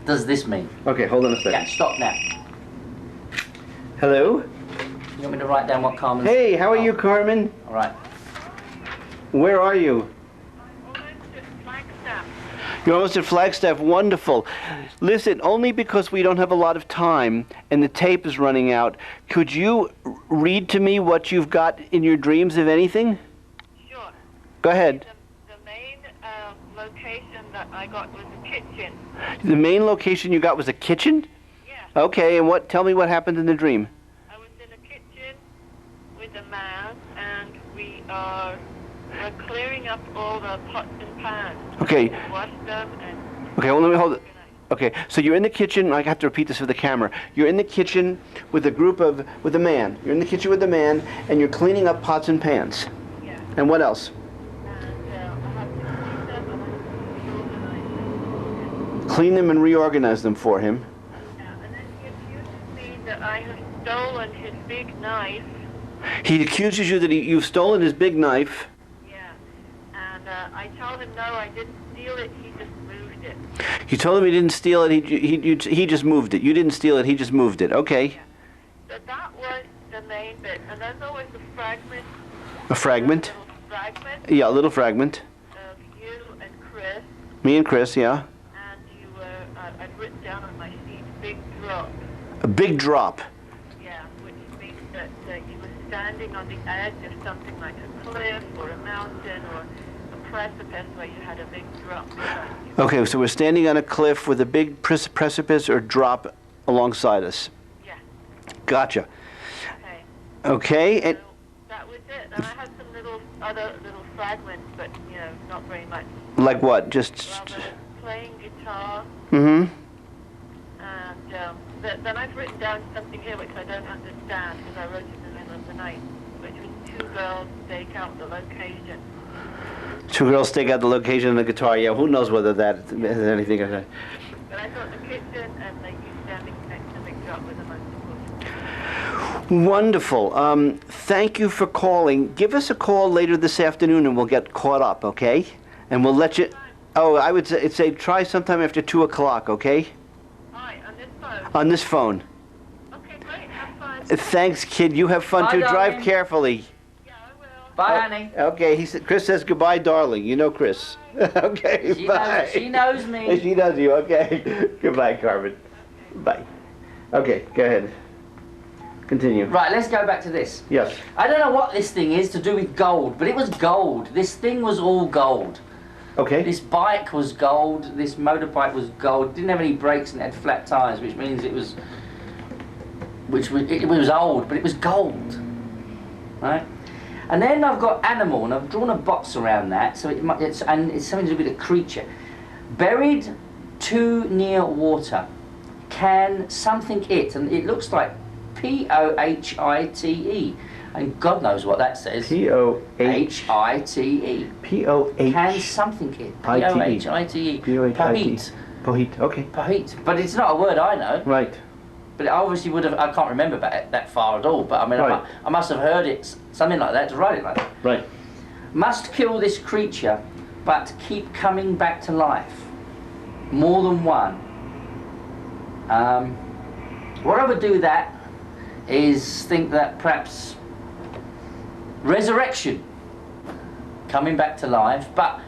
does this mean? Okay, hold on a second. Yeah, stop now. Hello? You want me to write down what Carmen said? Hey, how are you, Carmen? All right. Where are you? You're almost at Flagstaff. Wonderful. Listen, only because we don't have a lot of time and the tape is running out, could you read to me what you've got in your dreams, if anything? Sure. Go ahead. The main location that I got was a kitchen. The main location you got was a kitchen? Yeah. Okay, and tell me what happened in the dream. I was in a kitchen with a man, and we're clearing up all the pots and pans. Okay. Wash them and... Okay, well, let me hold it. Okay, so you're in the kitchen. I have to repeat this for the camera. You're in the kitchen with a man. You're in the kitchen with a man, and you're cleaning up pots and pans. Yeah. And what else? And I have to clean them, and I have to reorganize them. Clean them and reorganize them for him. Yeah, and then he accuses me that I have stolen his big knife. He accuses you that you've stolen his big knife. Yeah, and I told him no, I didn't steal it. He just moved it. You told him he didn't steal it. He just moved it. You didn't steal it. He just moved it. Okay. Yeah. So that was the main bit, and there's always a fragment. A fragment. A little fragment. Yeah, a little fragment. Of you and Chris. Me and Chris, yeah. And you were. I'd written down on my sheet, big drop. A big drop. Yeah, which means that you were standing on the edge of something like a cliff or a mountain or a precipice where you had a big drop beside you. Okay, so we're standing on a cliff with a big precipice or drop alongside us. Yeah. Gotcha. Okay. Okay, and So that was it. And I had some other little fragments, but, you know, not very much. Like what? Just... Well, I was playing guitar. Mm-hmm. And then I've written down something here which I don't understand because I wrote it in the middle of the night, which was 2 girls stake out the location. 2 girls stake out the location of the guitar. Yeah, who knows whether that has anything or not. But I thought the kitchen and you standing next to the job was the most important. Wonderful. Thank you for calling. Give us a call later this afternoon and we'll get caught up, okay? And we'll let you... Oh, I would say try sometime after 2 o'clock, okay? Hi, on this phone? On this phone. Okay, great. Have fun. Thanks, kid. You have fun Bye, too. darling. Drive carefully. Yeah, I will. Bye, Annie. Okay, Chris says goodbye, darling. You know Chris. Okay, bye. She knows me. She knows you. Okay. Goodbye, Carmen. Bye. Okay, go ahead. Continue. Right, let's go back to this. Yes. I don't know what this thing is to do with gold, but it was gold. This thing was all gold. Okay. This bike was gold. This motorbike was gold. Didn't have any brakes and it had flat tires, which means it was old, but it was gold, right? And then I've got animal, and I've drawn a box around that, so it's something to do with a creature buried too near water. Can something it? And it looks like P-O-H-I-T-E, and God knows what that says. P-O-H-I-T-E. P-O-H. Can something it? P-O-H-I-T-E. P-O-H-I-T. Pohit. Okay. Pohit. But it's not a word I know. Right. But it obviously would have, I can't remember that far at all, but I mean, Right. I must have heard it, something like that, to write it like that. Right. Must kill this creature, but keep coming back to life. More than one. What I would do with that is think that perhaps resurrection, coming back to life, but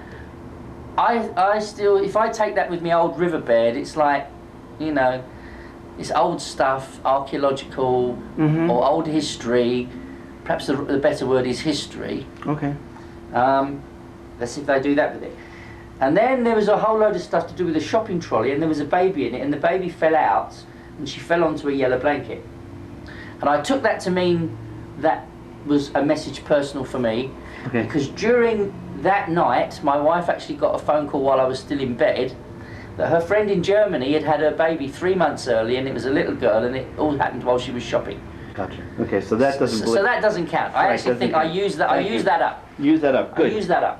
I still, if I take that with my old riverbed, it's like, you know, it's old stuff, archaeological, or old history. Perhaps the better word is history. Okay. Let's see if they do that with it. And then there was a whole load of stuff to do with a shopping trolley, and there was a baby in it, and the baby fell out, and she fell onto a yellow blanket. And I took that to mean that was a message personal for me, Okay. because during that night, my wife actually got a phone call while I was still in bed, that her friend in Germany had had her baby 3 months early, and it was a little girl, and it all happened while she was shopping. Gotcha. Okay, so that doesn't... So that doesn't count. I Right, actually think I doesn't use that. I Thank you. use that up. Use that up. Good. I use that up.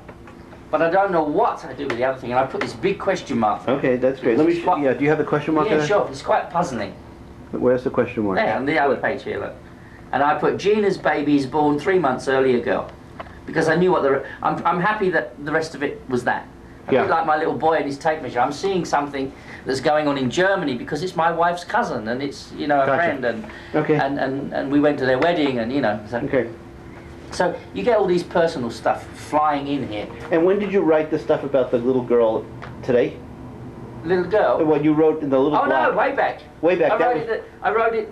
But I don't know what I do with the other thing, and I put this big question mark. Okay, that's great. Let me... Yeah, do you have the question mark Yeah, there? sure. It's quite puzzling. Where's the question mark? There, on the other page here, look. And I put Gina's baby is born 3 months earlier, girl, because I knew what the. I'm happy that the rest of it was that. A Yeah. bit like my little boy and his tape measure. I'm seeing something that's going on in Germany because it's my wife's cousin and it's, you know, a Gotcha. friend, and Okay. and we went to their wedding, and you know. So, Okay. so you get all these personal stuff flying in here. And when did you write the stuff about the little girl today? Little girl. What you wrote in the little Oh no, blog? way back. Way back. I that wrote, was-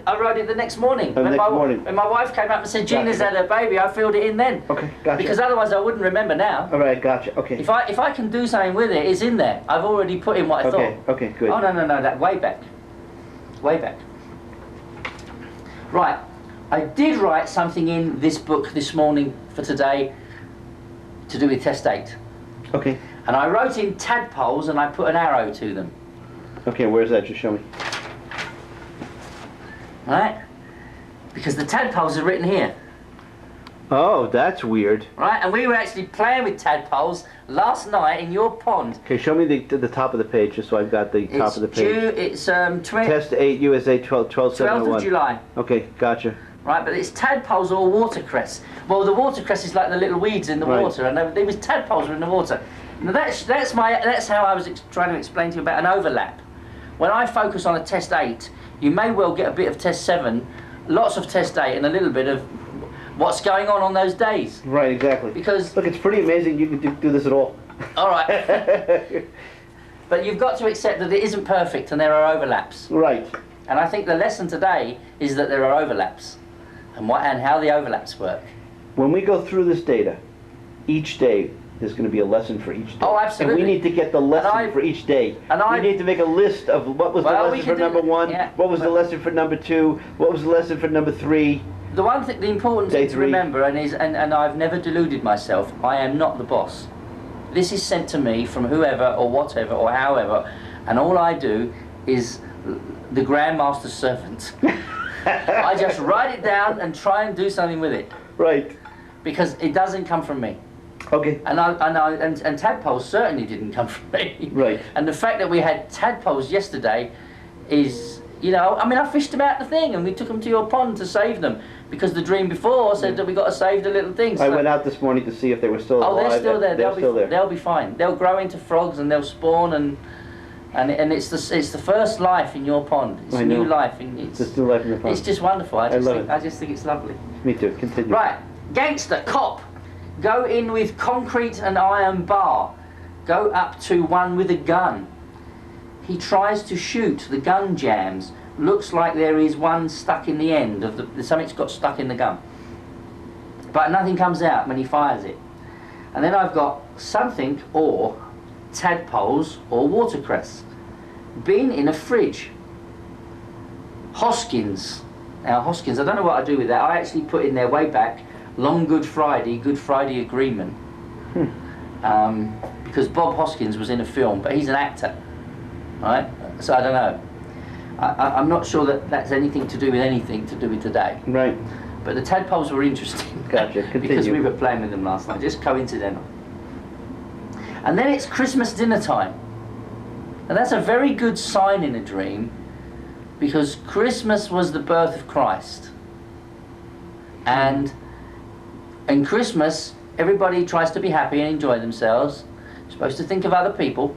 I wrote it the next morning. The next morning. When my wife came up and said Gina's Gotcha. had her baby, I filled it in then. Okay, gotcha. Because otherwise I wouldn't remember now. All right, gotcha. Okay. If I can do something with it, it's in there. I've already put in what I Okay, thought. okay, good. Oh no, that way back. Way back. Right. I did write something in this book this morning for today to do with test 8. Okay. And I wrote in tadpoles and I put an arrow to them. Okay, where's that? Just show me. Right? Because the tadpoles are written here. Oh, that's weird. Right? And we were actually playing with tadpoles last night in your pond. Okay, show me the top of the page, just so I've got the top of the page. It's Test 8 USA 12 12th of July. Okay, gotcha. Right, but it's tadpoles or watercress. Well, the watercress is like the little weeds in the Right. water, and there was tadpoles were in the water. Now that's how I was trying to explain to you about an overlap. When I focus on a test 8, you may well get a bit of test 7, lots of test 8, and a little bit of what's going on those days. Right, exactly. Because Look, it's pretty amazing you can do this at all. all right, but you've got to accept that it isn't perfect and there are overlaps. Right. And I think the lesson today is that there are overlaps, and how the overlaps work. When we go through this data, each day there's going to be a lesson for each day. Oh, absolutely. And we need to get the lesson I- for each day. and I- we need to make a list of what was Well, the we lesson can for do number that, 1, yeah. what was the lesson for number 2, what was the lesson for number 3, the one thing, the important Day thing to 3. remember, and I've never deluded myself, I am not the boss. This is sent to me from whoever or whatever or however, and all I do is the Grandmaster's servant. I just write it down and try and do something with it. Right. Because it doesn't come from me. Okay. And tadpoles certainly didn't come from me. Right. And the fact that we had tadpoles yesterday is, you know, I mean, I fished them out the thing and we took them to your pond to save them because the dream before said that we got to save the little things. I went out this morning to see if they were still alive. Oh, they're still there. They're still there. They'll be fine. They'll grow into frogs and they'll spawn and it's the first life in your pond. It's I a know. new life. It's It's a new life in the pond. It's just wonderful. I love just think it's lovely. Me too. Continue. Right, gangster, cop, go in with concrete and iron bar, go up to one with a gun. He tries to shoot, the gun jams. Looks like there is one stuck in the end of something's got stuck in the gun. But nothing comes out when he fires it. And then I've got something or tadpoles or watercress. Been in a fridge. Hoskins. Now Hoskins, I don't know what I do with that. I actually put in there way back, long Good Friday agreement. Because Bob Hoskins was in a film, but he's an actor, right? So I don't know. I'm not sure that that's anything to do with today. Right. But the tadpoles were interesting. Gotcha. Continue. Because we were playing with them last night, just coincidental. And then it's Christmas dinner time. And that's a very good sign in a dream, because Christmas was the birth of Christ. And in Christmas, everybody tries to be happy and enjoy themselves. You're supposed to think of other people.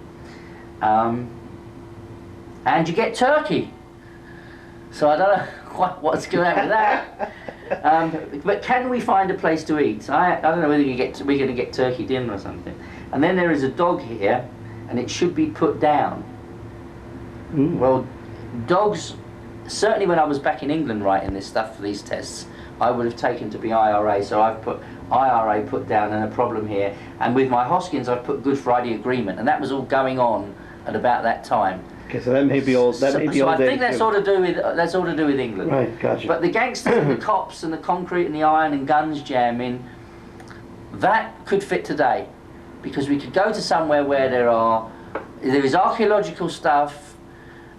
And you get turkey. So I don't know what's going on with that. But can we find a place to eat? I don't know whether we're going to get turkey dinner or something. And then there is a dog here, and it should be put down. Well, dogs, certainly when I was back in England writing this stuff for these tests, I would have taken to be IRA, so I've put IRA put down and a problem here. And with my Hoskins, I've put Good Friday Agreement, and that was all going on at about that time. Okay, so that may be old. That may be so old. I think that's all to do with England. Right, gotcha. But the gangsters and the cops and the concrete and the iron and guns jamming, that could fit today, because we could go to somewhere where there is archaeological stuff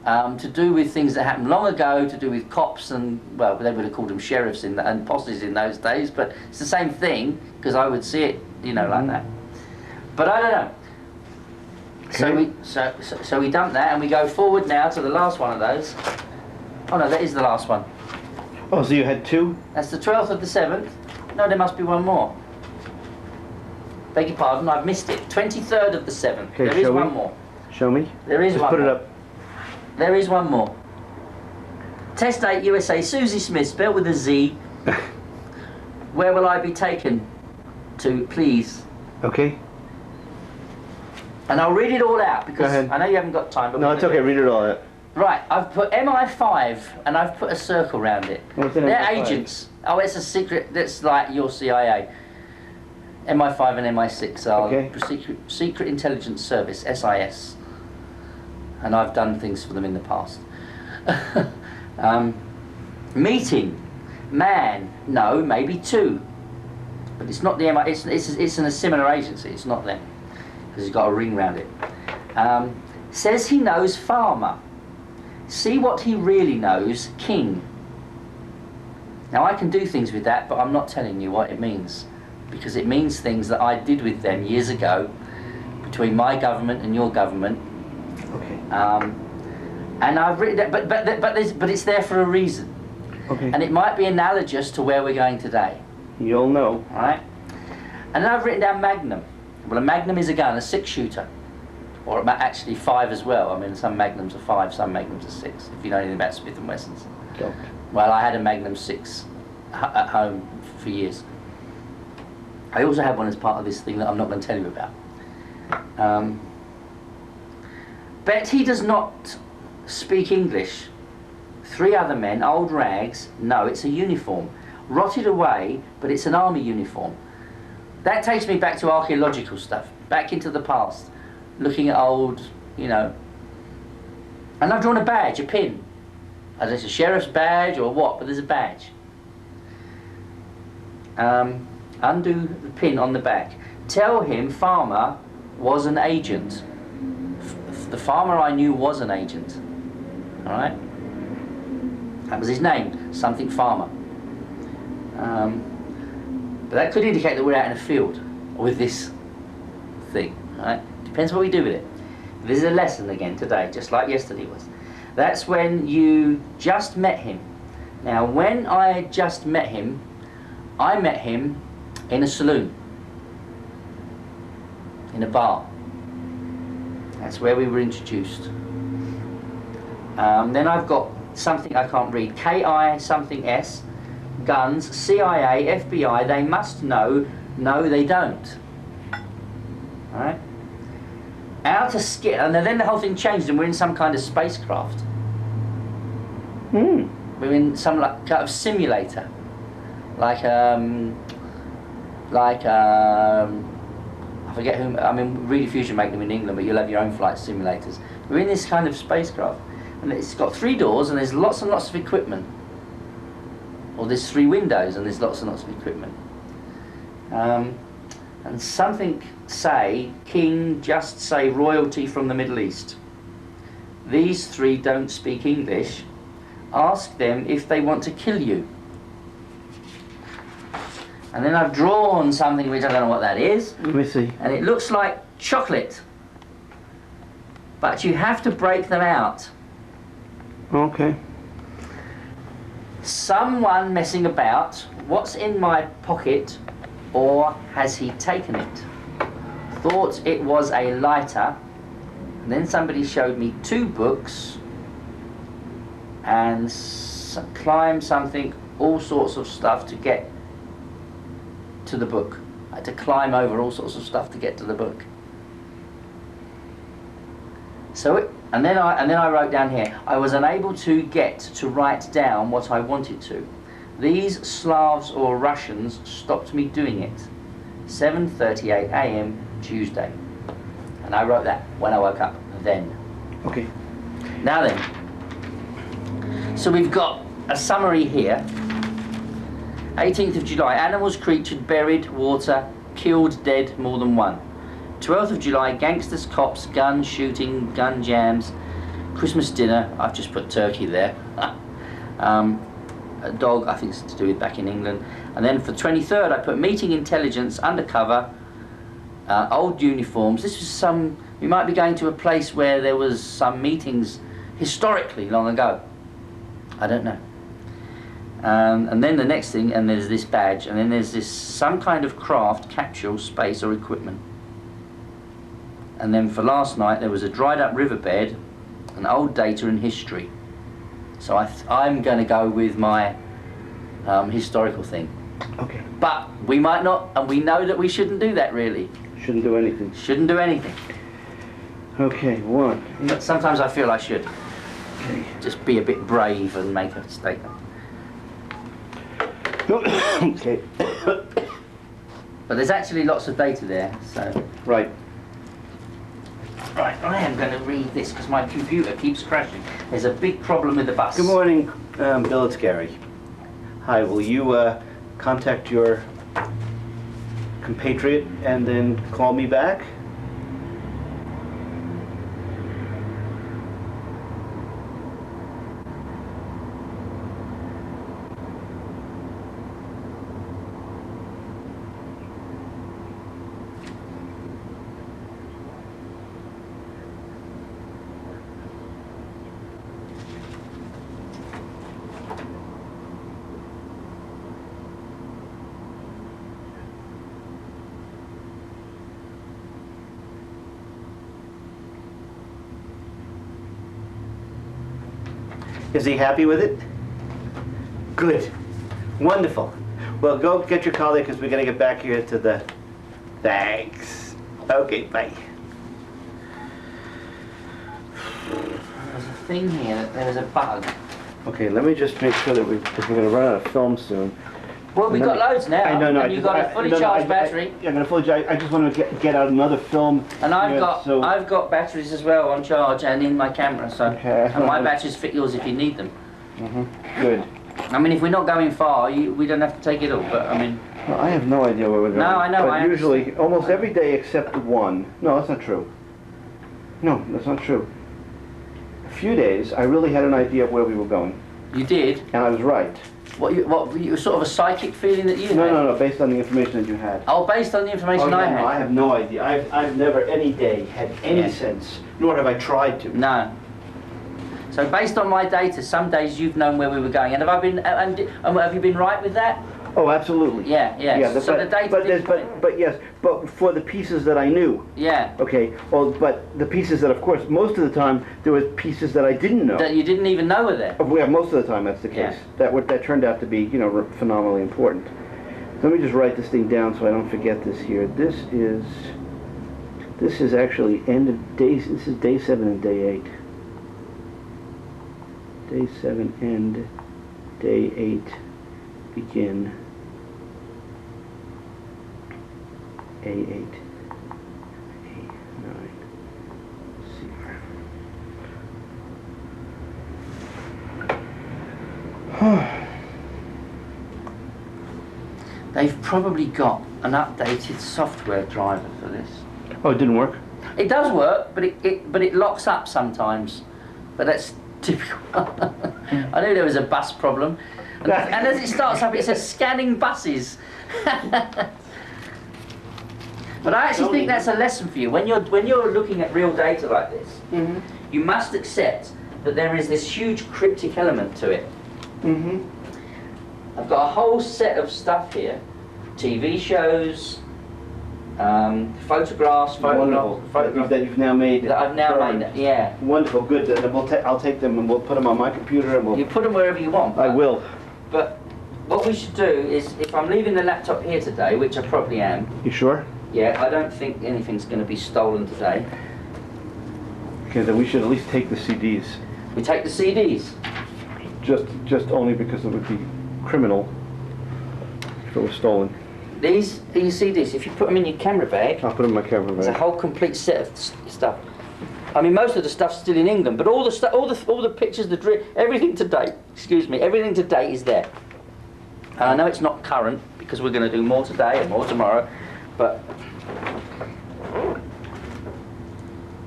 to do with things that happened long ago, to do with cops and, well, they would have called them sheriffs and posses in those days, but it's the same thing, because I would see it, you know, like that. But I don't know. Okay. So we dump that and we go forward now to the last one of those. Oh no, that is the last one. Oh, so you had 2? That's the 12th of the 7th. No, there must be one more. Beg your pardon, I've missed it. 23rd of the 7th. Okay, there is one more. Show me. There is Just one put more. it up. There is one more. Test 8 USA, Susie Smith, spelled with a Z. Where will I be taken to, please? Okay. And I'll read it all out, because Go ahead. I know you haven't got time. But No, it's okay. Read it all out. Right, I've put MI5 and I've put a circle around it. What's an They're MI5? agents. Oh, it's a secret. That's like your CIA. MI5 and MI6 are Okay. secret Intelligence Service, SIS. And I've done things for them in the past. Meeting. Man. No, maybe 2. But it's not the MI. It's in a similar agency. It's not them, because he's got a ring round it. Says he knows farmer. See what he really knows, king. Now I can do things with that, but I'm not telling you what it means, because it means things that I did with them years ago, between my government and your government. Okay. And I've written that, but it's there for a reason. Okay. And it might be analogous to where we're going today. You'll know. All right. And then I've written down Magnum. Well, a Magnum is a gun, a 6-shooter. Or actually 5 as well. I mean, some Magnums are 5, some Magnums are 6, if you know anything about Smith & Wessons. Don't. Well, I had a Magnum 6 at home for years. I also had one as part of this thing that I'm not going to tell you about. Bet he does not speak English. 3 other men, old rags. No, it's a uniform. Rotted away, but it's an army uniform. That takes me back to archaeological stuff, back into the past. Looking at old, you know, and I've drawn a badge, a pin. I don't know if it's a sheriff's badge or what, but there's a badge. undo the pin on the back. Tell him farmer was an agent. The farmer I knew was an agent. Alright? That was his name, something farmer. But that could indicate that we're out in a field with this thing. Alright? Depends what we do with it. This is a lesson again today, just like yesterday was. That's when you just met him. Now, when I just met him, I met him in a saloon, in a bar. That's where we were introduced. Then I've got something I can't read. KI something S, guns, CIA, FBI, they must know, no they don't. Alright? Outer skin, and then the whole thing changed and we're in some kind of spacecraft. We're in some kind of simulator. I forget whom, I mean, Rediffusion make them in England, but you'll have your own flight simulators. We're in this kind of spacecraft, and it's got 3 doors, and there's lots and lots of equipment. Or there's 3 windows, and there's lots and lots of equipment. And something say, King, just say royalty from the Middle East. These 3 don't speak English. Ask them if they want to kill you. And then I've drawn something which I don't know what that is. Let me see. And it looks like chocolate. But you have to break them out. Okay. Someone messing about. What's in my pocket? Or has he taken it? Thought it was a lighter. And then somebody showed me 2 books. And climb something, all sorts of stuff to get to the book. I had to climb over all sorts of stuff to get to the book. So and then I wrote down here, I was unable to get to write down what I wanted to. These Slavs or Russians stopped me doing it. 7:38 a.m. Tuesday. And I wrote that when I woke up then. Okay. Now then, so we've got a summary here. 18th of July, animals, creatures, buried, water, killed, dead, more than 1. 12th of July, gangsters, cops, gun shooting, gun jams, Christmas dinner, I've just put turkey there. A dog, I think it's to do with back in England. And then for 23rd, I put meeting intelligence, undercover, old uniforms. This was we might be going to a place where there was some meetings historically long ago. I don't know. And then the next thing, and there's this badge, and then there's this some kind of craft, capsule, space or equipment. And then for last night there was a dried up riverbed, and old data and history. So I'm going to go with my historical thing. Okay. But we might not, and we know that we shouldn't do that really. Shouldn't do anything. Shouldn't do anything. Okay, 1. But sometimes I feel I should. Okay. Just be a bit brave and make a statement. Okay. But there's actually lots of data there, so... Right. Right, I am going to read this because my computer keeps crashing. There's a big problem with the bus. Good morning, Bill, it's Gary. Hi, will you contact your compatriot and then call me back? Is he happy with it? Good. Wonderful. Well, go get your colleague because we're going to get back here to the... Thanks. Okay, bye. There's a thing here that there's a bug. Okay, let me just make sure that because we're going to run out of film soon. Well, we've got loads now. I know, and you've got a fully charged battery. I'm going to fully charge. I just want to get out another film. And I've got batteries as well on charge and in my camera, so okay. And my batteries fit yours if you need them. Good. I mean, if we're not going far, we don't have to take it all. But I mean, Well, I have no idea where we're going. No, I know. But usually, almost every day except one. No, that's not true. No, that's not true. A few days, I really had an idea of where we were going. You did? And I was right. What you sort of a psychic feeling that you had? No, based on the information that you had. Oh, based on the information I had? No, I have no idea. I've never any day had any sense, nor have I tried to. No. So based on my data, some days you've known where we were going. And have I been, and have you been right with that? Oh, absolutely. Yeah. So the data but yes, but for the pieces that I knew. Yeah. Okay. Well, but the pieces that, of course, most of the time there were pieces that I didn't know. That you didn't even know were there. Yeah, most of the time that's the case. Yeah. That turned out to be, you know, phenomenally important. So let me just write this thing down so I don't forget this here. This is actually end of days. This is day 7 and day 8. Day 7 end, day 8 begin. A8, A9, C. They've probably got an updated software driver for this. Oh, it didn't work? It does work, but it locks up sometimes. But that's typical. I knew there was a bus problem. And as it starts up, it says scanning buses. But I actually think that's a lesson for you. When you're looking at real data like this, you must accept that there is this huge cryptic element to it. I've got a whole set of stuff here. TV shows, photographs, that you've now made. That I've now made, yeah. Wonderful, good. Then I'll take them and we'll put them on my computer and we'll... You put them wherever you want. I will. But what we should do is, if I'm leaving the laptop here today, which I probably am. You sure? Yeah, I don't think anything's going to be stolen today. Okay, then we should at least take the CDs. We take the CDs? Just only because it would be criminal if it was stolen. These CDs, if you put them in your camera bag, I'll put them in my camera bag. It's a whole complete set of stuff. I mean, most of the stuff's still in England, but all the stuff, all the pictures, everything to date. Excuse me, everything to date is there. And I know it's not current because we're going to do more today and more tomorrow, but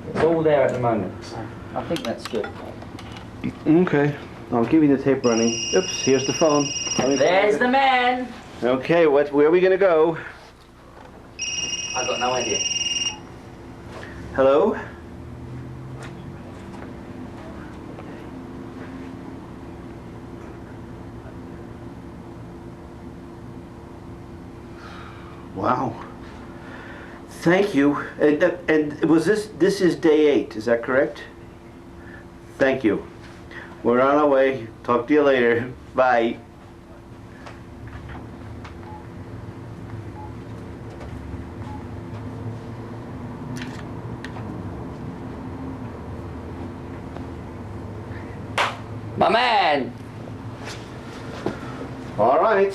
it's all there at the moment. So I think that's good. Okay, I'll give you the tape running. Oops, here's the phone. There's the man. Okay, where are we gonna go? I've got no idea. Hello? Wow. Thank you. And was this is day 8, is that correct? Thank you. We're on our way. Talk to you later. Bye. My man! All right.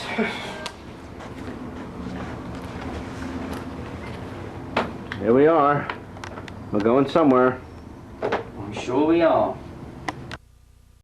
Here we are. We're going somewhere. I'm sure we are.